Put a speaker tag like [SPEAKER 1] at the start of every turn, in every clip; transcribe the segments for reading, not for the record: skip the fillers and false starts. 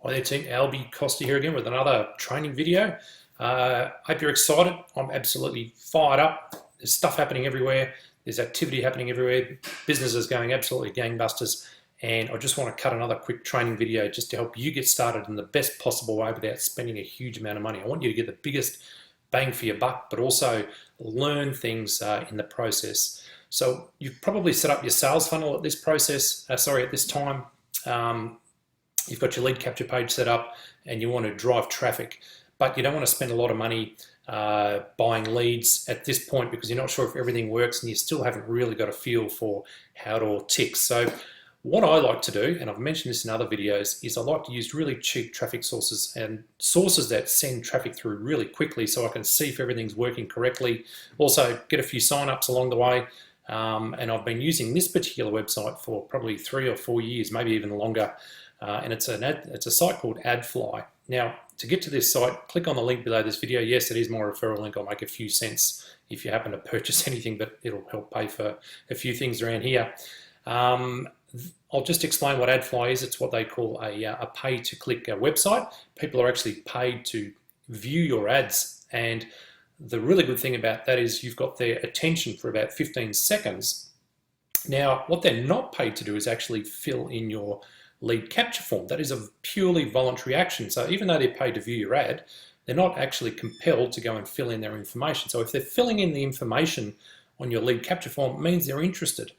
[SPEAKER 1] Hi there team, Albie Costa here again with another training video. Hope you're excited. I'm absolutely fired up. There's stuff happening everywhere. There's activity happening everywhere. Businesses going absolutely gangbusters. And I just want to cut another quick training video just to help you get started in the best possible way without spending a huge amount of money. I want you to get the biggest bang for your buck, but also learn things in the process. So you've probably set up your sales funnel at this time. You've got your lead capture page set up and you want to drive traffic, but you don't want to spend a lot of money buying leads at this point because you're not sure if everything works and you still haven't really got a feel for how it all ticks. So what I like to do, and I've mentioned this in other videos, is I like to use really cheap traffic sources and sources that send traffic through really quickly so I can see if everything's working correctly. Also get a few sign-ups along the way. And I've been using this particular website for probably 3 or 4 years, maybe even longer. And it's a site called AdFly. Now, to get to this site, click on the link below this video. Yes, it is my referral link. I'll make a few cents if you happen to purchase anything, but it'll help pay for a few things around here. I'll just explain what AdFly is. It's what they call a pay-to-click website. People are actually paid to view your ads, and the really good thing about that is you've got their attention for about 15 seconds. Now, what they're not paid to do is actually fill in your lead capture form. That is a purely voluntary action. So even though they're paid to view your ad, they're not actually compelled to go and fill in their information. So if they're filling in the information on your lead capture form, it means they're interested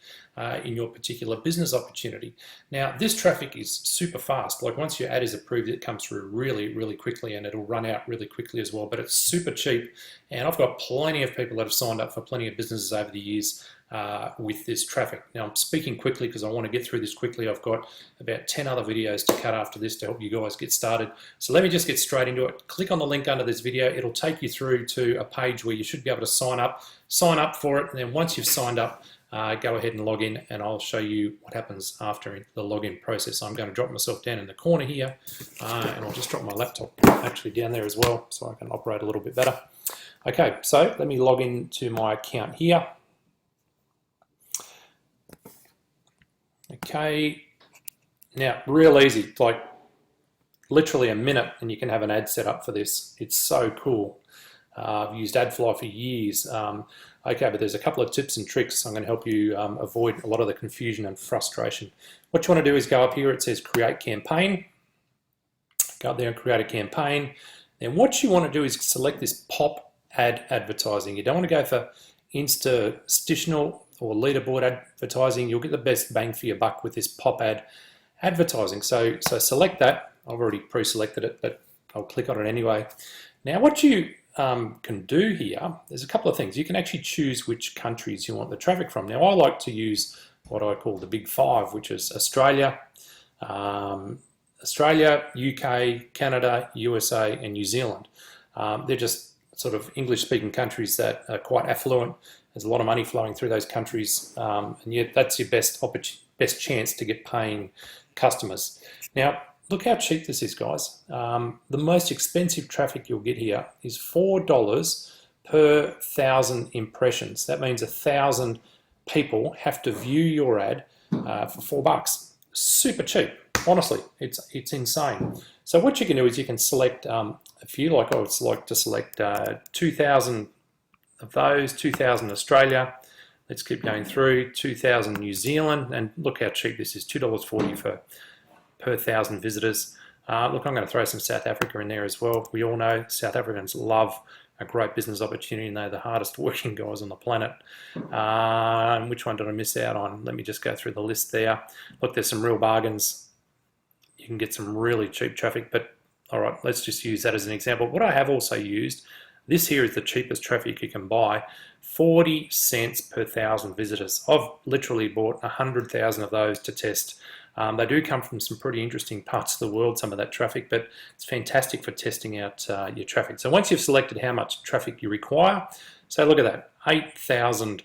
[SPEAKER 1] in your particular business opportunity. Now, this traffic is super fast. Like once your ad is approved, it comes through really, really quickly, and it'll run out really quickly as well, but it's super cheap. And I've got plenty of people that have signed up for plenty of businesses over the years with this traffic. Now, I'm speaking quickly because I want to get through this quickly. I've got about 10 other videos to cut after this to help you guys get started. So let me just get straight into it. Click on the link under this video. It'll take you through to a page where you should be able to sign up for it. And then once you've signed up, go ahead and log in, and I'll show you what happens after the login process. I'm going to drop myself down in the corner here, and I'll just drop my laptop actually down there as well so I can operate a little bit better. Okay, so let me log into my account here. Okay, now real easy, like literally a minute and you can have an ad set up for this. It's so cool. I've used AdFly for years. Okay, but there's a couple of tips and tricks I'm going to help you avoid a lot of the confusion and frustration. What you want to do is go up here, it says create campaign. Go up there and create a campaign. Then what you want to do is select this pop ad advertising. You don't want to go for interstitial or leaderboard advertising. You'll get the best bang for your buck with this pop ad advertising. So select that. I've already pre-selected it, but I'll click on it anyway. Now what you can do here, there's a couple of things. You can actually choose which countries you want the traffic from. Now I like to use what I call the big five, which is Australia, UK, Canada, USA, and New Zealand. They're just sort of English-speaking countries that are quite affluent. There's a lot of money flowing through those countries, and yet that's your best chance to get paying customers. Now, look how cheap this is, guys. The most expensive traffic you'll get here is $4 per 1,000 impressions. That means 1,000 people have to view your ad for $4. Super cheap. Honestly, it's insane. So what you can do is you can select a few, like I would like to select 2,000 of those, 2,000 Australia. Let's keep going through, 2,000 New Zealand, and look how cheap this is, $2.40 per 1,000 visitors. Look, I'm going to throw some South Africa in there as well. We all know South Africans love a great business opportunity, and they're the hardest working guys on the planet. Which one did I miss out on? Let me just go through the list there. Look, there's some real bargains. You can get some really cheap traffic, but all right, let's just use that as an example. What I have also used, this here is the cheapest traffic you can buy, 40 cents per 1,000 visitors. I've literally bought 100,000 of those to test. They do come from some pretty interesting parts of the world, some of that traffic, but it's fantastic for testing out your traffic. So once you've selected how much traffic you require, so look at that, 8,000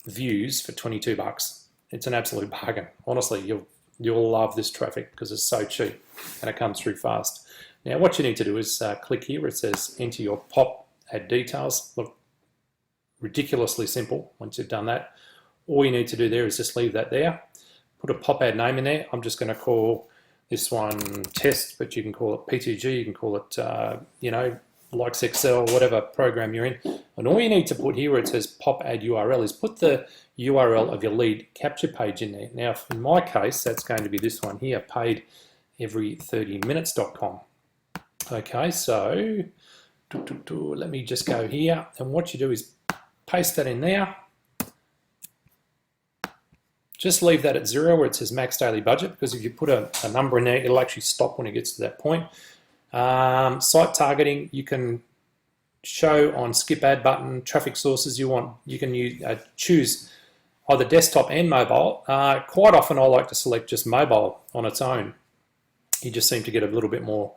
[SPEAKER 1] views for $22. It's an absolute bargain. Honestly, you'll love this traffic because it's so cheap and it comes through fast. Now what you need to do is click here where it says enter your pop ad details. Look, ridiculously simple. Once you've done that, all you need to do there is just leave that there. Put a pop ad name in there. I'm just going to call this one test, but you can call it PTG, you can call it, you know, likes Excel, whatever program you're in. And all you need to put here where it says pop add URL is put the URL of your lead capture page in there. Now, in my case, that's going to be this one here, paidevery30minutes.com. Okay, so let me just go here, and what you do is paste that in there. Just leave that at 0 where it says max daily budget, because if you put a number in there, it'll actually stop when it gets to that point. Site targeting, you can show on skip ad button, traffic sources you want. You can use, choose either desktop and mobile. Quite often I like to select just mobile on its own. You just seem to get a little bit more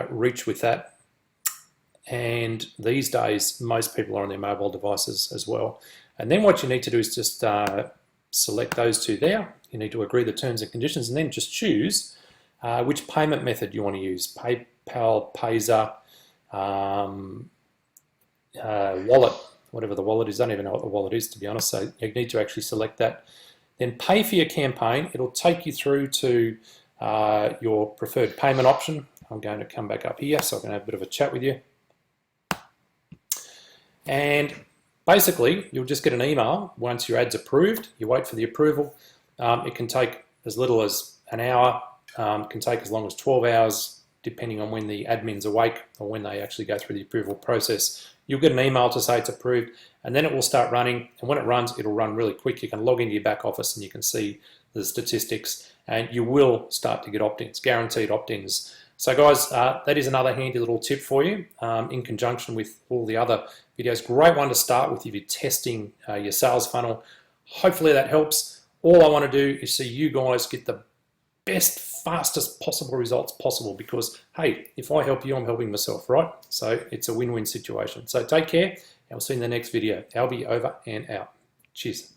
[SPEAKER 1] reach with that. And these days, most people are on their mobile devices as well. And then what you need to do is just select those two there. You need to agree the terms and conditions, and then just choose which payment method you want to use. PayPal, Payza, wallet, whatever the wallet is. I don't even know what the wallet is, to be honest, so you need to actually select that. Then pay for your campaign. It'll take you through to your preferred payment option. I'm going to come back up here so I can have a bit of a chat with you. And basically, you'll just get an email once your ad's approved. You wait for the approval. It can take as little as an hour. It can take as long as 12 hours, depending on when the admin's awake or when they actually go through the approval process. You'll get an email to say it's approved, and then it will start running. And when it runs, it'll run really quick. You can log into your back office and you can see the statistics, and you will start to get opt-ins, guaranteed opt-ins. So guys, that is another handy little tip for you in conjunction with all the other videos. Great one to start with if you're testing your sales funnel. Hopefully that helps. All I want to do is see you guys get the best, fastest possible results possible, because, hey, if I help you, I'm helping myself, right? So it's a win-win situation. So take care, and we'll see you in the next video. Albie over and out. Cheers.